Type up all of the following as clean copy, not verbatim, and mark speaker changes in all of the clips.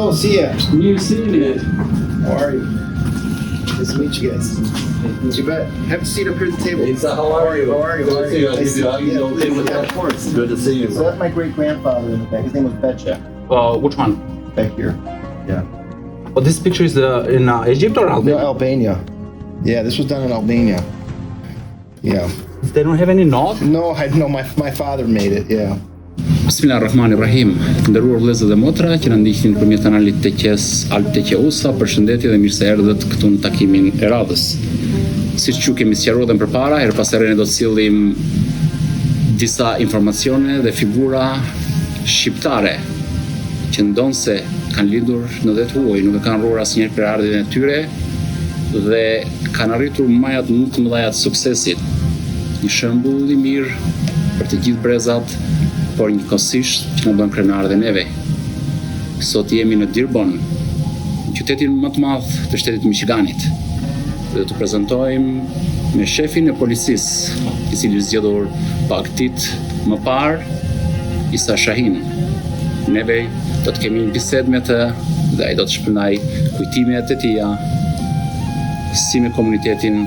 Speaker 1: Hello, see ya.
Speaker 2: You've seen it.
Speaker 1: How are you? Nice to meet you guys. Too bad. Have a seat up here at the table.
Speaker 3: Issa, how are you?
Speaker 1: How are you?
Speaker 3: Good to see you.
Speaker 1: Nice
Speaker 3: How are you?
Speaker 1: Yeah, of course.
Speaker 3: Good to see you.
Speaker 1: So that's my great-grandfather in the back. His name was Teqeja.
Speaker 2: Which one?
Speaker 1: Back here. Yeah.
Speaker 2: Oh, this picture is in Egypt or Albania?
Speaker 1: No, Albania. Yeah, this was done in Albania. Yeah.
Speaker 2: They don't have any note?
Speaker 1: No, my father made it, yeah.
Speaker 2: Bismillahirrahmanirrahim. Të nderuar vëllezër dhe motra që na ndiqni nëpërmjet kanalit Teqeja Issa, përshëndetje dhe mirë se erdhët këtu në takimin e radhës. Siç ju kemi sqaruar edhe më përpara, her pas here ne do të sillim disa informacione dhe figura shqiptare që ndonse kanë lindur në det huaj, nuk e kanë rruar asnjëherë për ardhin e tyre dhe kanë arritur majat më të mëdha të suksesit. Një shembull i mirë për të gjithë brezat, por njëkohësisht që na bën krenar dhe neve. Sot jemi në Dearborn, qytetin më të madh të shtetit Michiganit. Dhe të prezantojmë me shefin e policisë, i cili zgjedhur paktit më parë, Issa Shahin. Neve do të kemi një bisedë me të dhe ai do të shpërndaj kujtimet e tija si me komunitetin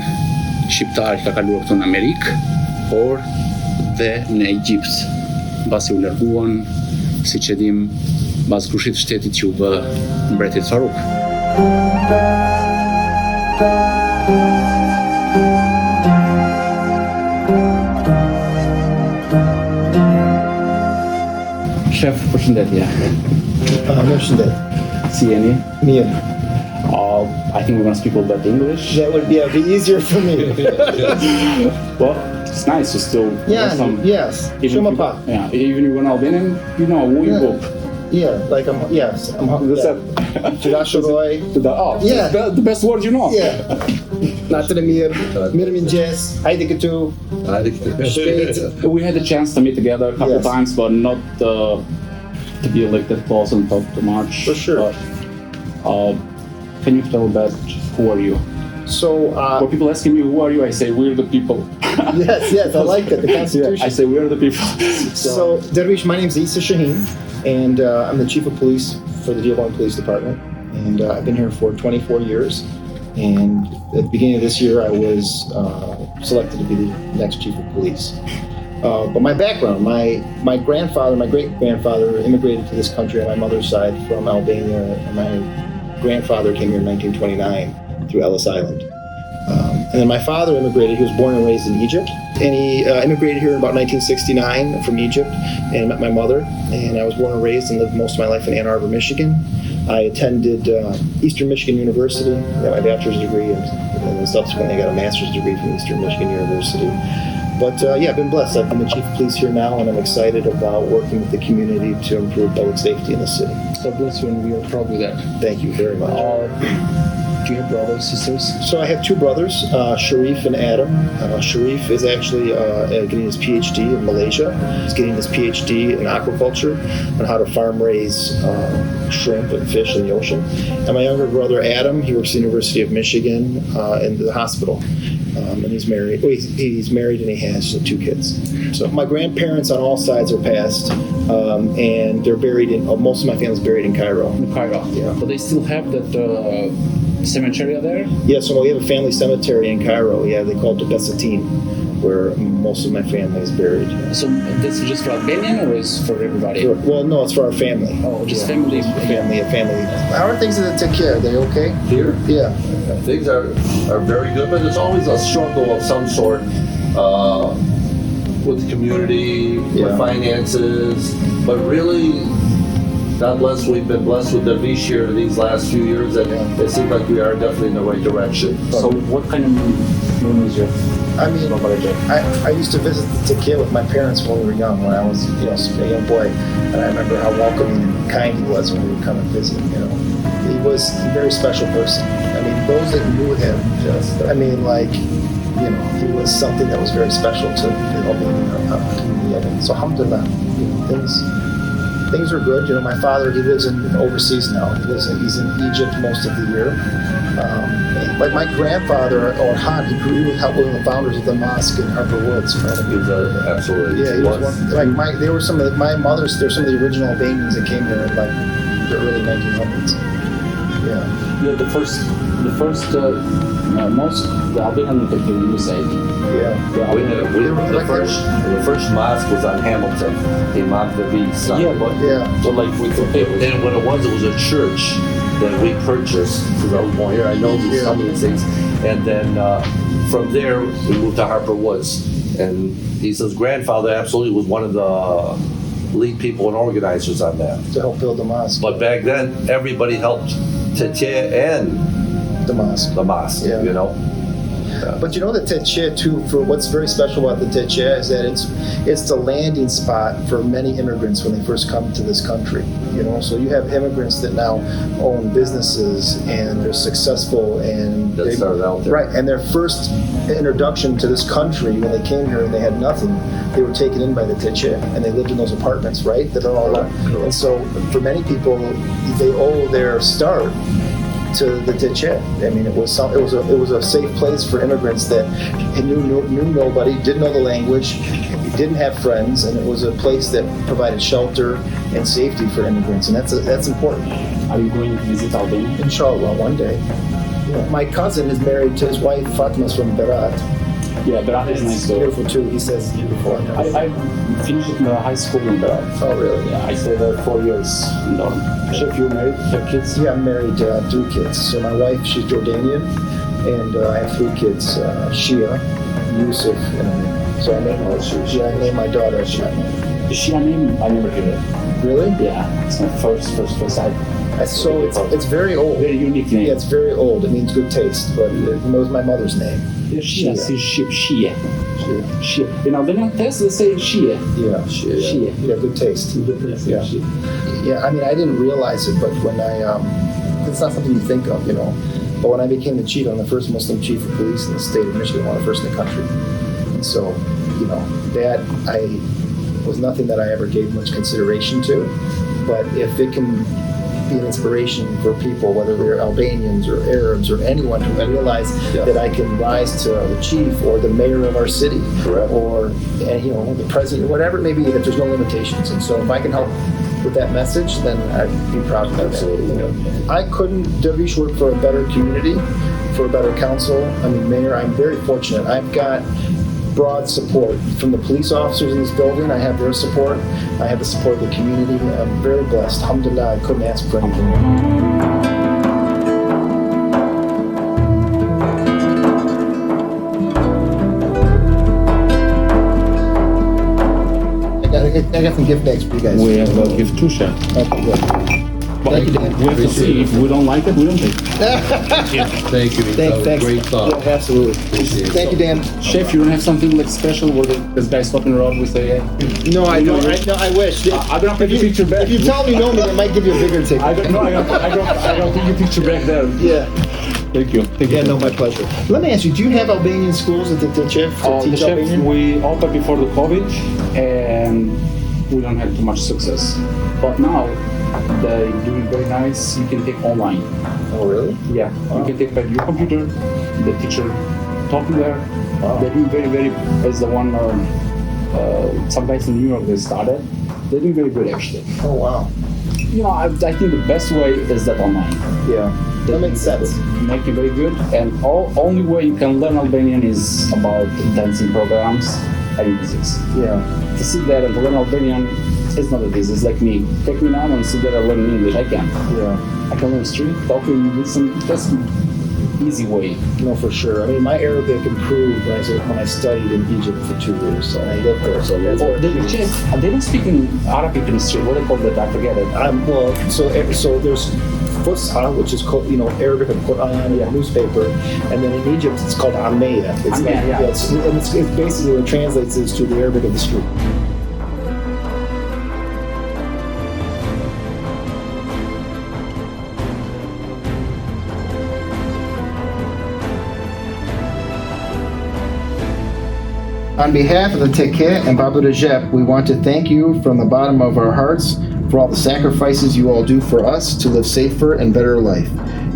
Speaker 2: shqiptar që ka kaluar këtu në Amerikë, por dhe në Egjipt. Mbasi u larguan, siç e dim, mbas krushit të shtetit që u bë mbretit Faruk. Shef, përshëndetje.
Speaker 1: Përshëndetje.
Speaker 2: Si jeni?
Speaker 1: Mirë.
Speaker 2: I think we're going to speak a little bit English.
Speaker 1: That would be easier for me.
Speaker 2: Well, it's nice to still
Speaker 1: Yeah,
Speaker 2: some,
Speaker 1: yes.
Speaker 2: even
Speaker 1: Shuma
Speaker 2: if,
Speaker 1: pa.
Speaker 2: yeah, even if you're an Albanian, you know who you
Speaker 1: Yeah.
Speaker 2: book.
Speaker 1: Yeah, like I'm
Speaker 2: That's
Speaker 1: yeah.
Speaker 2: it.
Speaker 1: Qirashëroj.
Speaker 2: Yeah.
Speaker 1: Yeah.
Speaker 2: The best word you know.
Speaker 1: Yeah. Natën e mirë mëngjes, hajde këtu, shpejt.
Speaker 2: We had a chance to meet together a couple
Speaker 1: Yes.
Speaker 2: times, but not to be like that close and talk too much.
Speaker 1: For sure.
Speaker 2: But, can you tell a bit who are you?
Speaker 1: So,
Speaker 2: When people asking me who are you, I say we're the people.
Speaker 1: yes, I like that, the Constitution.
Speaker 2: Yeah, I say we're the people.
Speaker 1: So, Dervish, my name's Issa Shahin, and I'm the Chief of Police for the Dearborn Police Department, and I've been here for 24 years, and at the beginning of this year I was selected to be the next Chief of Police. But my background, my grandfather, my great-grandfather immigrated to this country on my mother's side from Albania, and my grandfather came here in 1929 through Ellis Island. And then my father immigrated. He was born and raised in Egypt, and he immigrated here in about 1969 from Egypt and met my mother. And I was born and raised and lived most of my life in Ann Arbor, Michigan. I attended Eastern Michigan University, got my bachelor's degree, and then subsequently I got a master's degree from Eastern Michigan University. But yeah, I've been blessed. I'm the Chief of Police here now, and I'm excited about working with the community to improve public safety in the city.
Speaker 2: God bless you, and we are proud of that.
Speaker 1: Thank you very much.
Speaker 2: Do you have brothers, sisters?
Speaker 1: So I have two brothers, Sharif and Adam. Sharif is actually getting his PhD in Malaysia. He's getting his PhD in aquaculture on how to farm raise shrimp and fish in the ocean. And my younger brother Adam, he works at the University of Michigan in the hospital. And he's married. Well, he's married and he has two kids. So my grandparents on all sides are passed, and they're buried in. Most of my family's buried in Cairo.
Speaker 2: In Cairo.
Speaker 1: Yeah.
Speaker 2: But they still have that cemetery there?
Speaker 1: Yeah, so we have a family cemetery in Cairo. Yeah, they call it the Besatin, where most of my family is buried. Yeah.
Speaker 2: So this is just for Albanian or is for everybody?
Speaker 1: Well, no, it's for our family.
Speaker 2: Oh, just family.
Speaker 1: Family. How are things at the Teqeja? Are they okay?
Speaker 3: Here?
Speaker 1: Yeah.
Speaker 3: Things are very good, but there's always a struggle of some sort with the community, with finances. But really, God bless, we've been blessed with the Vish here these last few years, and it seems like we are definitely in the right direction.
Speaker 2: So what kind of memories you have?
Speaker 1: I mean, I used to visit the Teqeja with my parents when we were young, when I was a young boy, and I remember how welcoming and kind he was when we would come and visit. He was a very special person. I mean, those that knew him, he was something that was very special to the Albanian community. So alhamdulillah, things are good. My father, he lives overseas now. He's in Egypt most of the year. Like my grandfather, Orhan, he was helping the founders of the mosque in Harper Woods.
Speaker 3: He was absolutely.
Speaker 1: Yeah, he was one. Like they were some of my mother's. They're some of the original Albanians that came here in the early 1900s. Yeah.
Speaker 2: Yeah, the first mosque, the Albanian in USA.
Speaker 1: Yeah.
Speaker 3: The first mosque was on Hamilton, Imam Davi's son.
Speaker 2: Yeah, but like with the papers.
Speaker 3: And what it was a church that we purchased, because I was born here, I know some of these things. And then from there, we moved to Harper Woods. And Issa's grandfather absolutely was one of the lead people and organizers on that.
Speaker 1: To help build the mosque.
Speaker 3: But back then, everybody helped Teqeja and
Speaker 1: The mosque.
Speaker 3: the mosque,
Speaker 1: Yeah.
Speaker 3: you know?
Speaker 1: But you know the Teqeja too, for what's very special about the Teqeja is that it's the landing spot for many immigrants when they first come to this country. You know, so you have immigrants that now own businesses and they're successful and
Speaker 3: That started out there.
Speaker 1: right. And their first introduction to this country when they came here and they had nothing, they were taken in by the Teqeja and they lived in those apartments, right? That are all up. And so for many people, they owe their start to the Teqeja. I mean, it was a safe place for immigrants that knew nobody, didn't know the language, didn't have friends, and it was a place that provided shelter and safety for immigrants, and that's important.
Speaker 2: Are you going to visit Albania?
Speaker 1: Inshallah, one day. Yeah. My cousin is married to his wife. Fatima's from Berat.
Speaker 2: Yeah, Berat is nice though.
Speaker 1: Beautiful too. He says beautiful.
Speaker 2: I finished high school in Berat.
Speaker 1: Oh, really?
Speaker 2: Yeah, I stayed there 4 years in Dearborn. Chef, you married? Have kids?
Speaker 1: Yeah, I'm married to 3 kids. So my wife, she's Jordanian, and I have 3 kids: Shia, Yusuf, and so I named my daughter Shia.
Speaker 2: The Shia name, I never heard it.
Speaker 1: Really?
Speaker 2: Yeah, it's my first.
Speaker 1: So it's very old.
Speaker 2: Very unique name.
Speaker 1: Yeah, it's very old. It means good taste, but it was my mother's name.
Speaker 2: Shia. Shia. In Albanian test, they say Shia.
Speaker 1: Yeah,
Speaker 2: Shia.
Speaker 1: Yeah, good taste. Yeah. Yeah, I mean, I didn't realize it, but when it's not something you think of, you know. But when I became the chief, I'm the first Muslim chief of police in the state of Michigan, one of the first in the country. And so, you know, that was nothing that I ever gave much consideration to. But if it can be an inspiration for people, whether they're Albanians or Arabs or anyone, who realize that I can rise to the chief or the mayor of our city, or you know, the president, whatever it may be, that there's no limitations. And so if I can help with that message, then I'd be proud of that.
Speaker 3: Absolutely.
Speaker 1: I couldn't, Dervish, work for a better community, for a better council. I mean, mayor, I'm very fortunate. I've got broad support from the police officers in this building. I have their support. I have the support of the community. I'm very blessed. Alhamdulillah, I couldn't ask for anything more. I got some gift bags for you guys.
Speaker 2: We have a gift to share.
Speaker 1: Okay, good. Thank you, Dan.
Speaker 2: We have to see. If we don't like it, we don't take it.
Speaker 3: Thank you.
Speaker 1: Thanks.
Speaker 3: Great thought.
Speaker 1: Yeah, absolutely. Thank you, Dan.
Speaker 2: Chef, you don't have something like special where this guy stopping around with a...
Speaker 1: No, I don't. I wish.
Speaker 2: I'm gonna take a picture back.
Speaker 1: If you tell me no, I might give you a bigger ticket.
Speaker 2: I don't take a picture back there.
Speaker 1: Yeah.
Speaker 2: Thank you.
Speaker 1: Yeah, no, my pleasure. Let me ask you, do you have Albanian schools at the chef to
Speaker 2: The
Speaker 1: teach
Speaker 2: chef,
Speaker 1: Albanian?
Speaker 2: we opened before the COVID and we don't have too much success. But now they're doing very nice. You can take online.
Speaker 1: Oh, really?
Speaker 2: Yeah, you can take by your computer. The teacher talking there.
Speaker 1: Wow.
Speaker 2: They're doing very, as the one some guys in New York they started. They're doing very good actually.
Speaker 1: Oh, wow.
Speaker 2: You know, I think the best way is that online.
Speaker 1: Yeah, that makes sense.
Speaker 2: Make it very good, and only way you can learn Albanian is about dancing programs and music.
Speaker 1: Yeah.
Speaker 2: To sit there and to learn Albanian, it's not that easy. It's like me. Take me now and sit there and learn English. I can.
Speaker 1: Yeah.
Speaker 2: I can learn street talking, listen. That's easy way.
Speaker 1: No, for sure. I mean, my Arabic improved when I studied in Egypt for 2 years, so I lived there. So that's
Speaker 2: They don't speak in Arabic in the street. What do they call that? I forget it.
Speaker 1: so there's Fusha, which is called, Arabic of Quran, newspaper, and then in Egypt it's called Amaya. It's
Speaker 2: Amaya, yeah.
Speaker 1: It's basically what translates is to the Arabic of the street. On behalf of the Teqeja and Babu Recep, we want to thank you from the bottom of our hearts for all the sacrifices you all do for us to live safer and better life.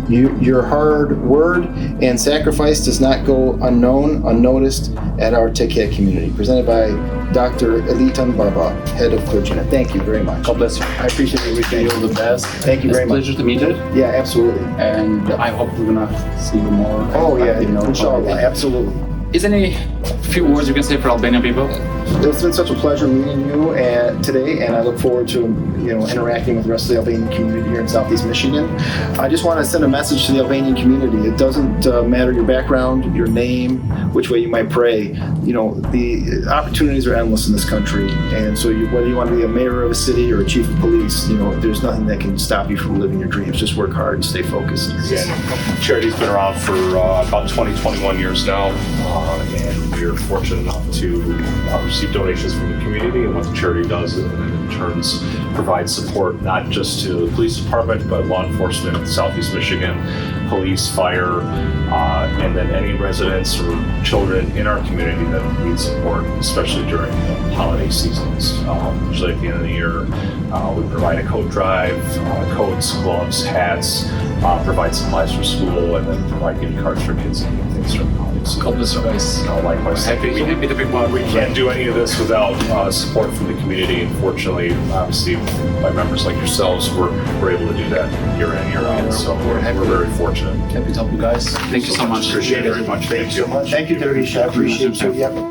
Speaker 1: Your hard word and sacrifice does not go unnoticed at our Teqeja community. Presented by Dr. Elitan Baba, head of clergymen. Thank you very much.
Speaker 2: God bless you.
Speaker 1: I appreciate it.
Speaker 2: Wish you all the best.
Speaker 1: Thank you very
Speaker 2: It's a
Speaker 1: much.
Speaker 2: pleasure to meet you.
Speaker 1: Yeah, absolutely.
Speaker 2: And I hope we're gonna see you more.
Speaker 1: Oh yeah,
Speaker 2: You know,
Speaker 1: inshallah, absolutely.
Speaker 2: Is there any few words you can say for Albanian people?
Speaker 1: It's been such a pleasure meeting you today, and I look forward to interacting with the rest of the Albanian community here in Southeast Michigan. I just want to send a message to the Albanian community. It doesn't matter your background, your name, which way you might pray. The opportunities are endless in this country, and so whether you want to be a mayor of a city or a chief of police, there's nothing that can stop you from living your dreams. Just work hard and stay focused.
Speaker 4: Yeah, charity's been around for about 21 years now, and we're fortunate enough to receive donations from the community, and what the charity does in turns provides support not just to the police department but law enforcement in Southeast Michigan, police, fire, and then any residents or children in our community that need support, especially during holiday seasons. Usually at the end of the year, we provide a coat drive, coats, gloves, hats, provide supplies for school, and then provide gift cards for kids and things during the holiday season.
Speaker 2: God bless you guys.
Speaker 4: Likewise,
Speaker 2: Happy to be part of
Speaker 4: we
Speaker 2: it.
Speaker 4: can't do any of this without support from the community. Unfortunately, obviously, by members like yourselves, we're able to do that year in, year out. So we're very fortunate.
Speaker 2: Happy to help you guys. Thank you so much.
Speaker 4: Appreciate it very much. Thank you.
Speaker 1: Thank you, Dervish. I appreciate you. Yep.